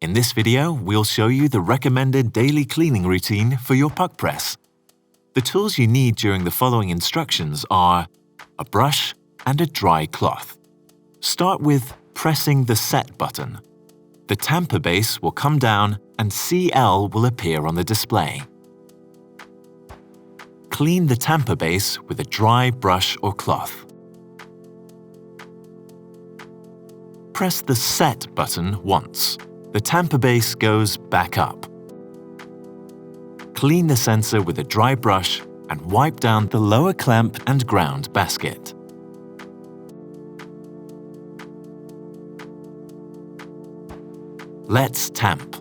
In this video, we'll show you the recommended daily cleaning routine for your PUQ press. The tools you need during the following instructions are a brush and a dry cloth. Start with pressing the Set button. The tamper base will come down and CL will appear on the display. Clean the tamper base with a dry brush or cloth. Press the Set button once. The tamper base goes back up. Clean the sensor with a dry brush and wipe down the lower clamp and ground basket. Let's tamp.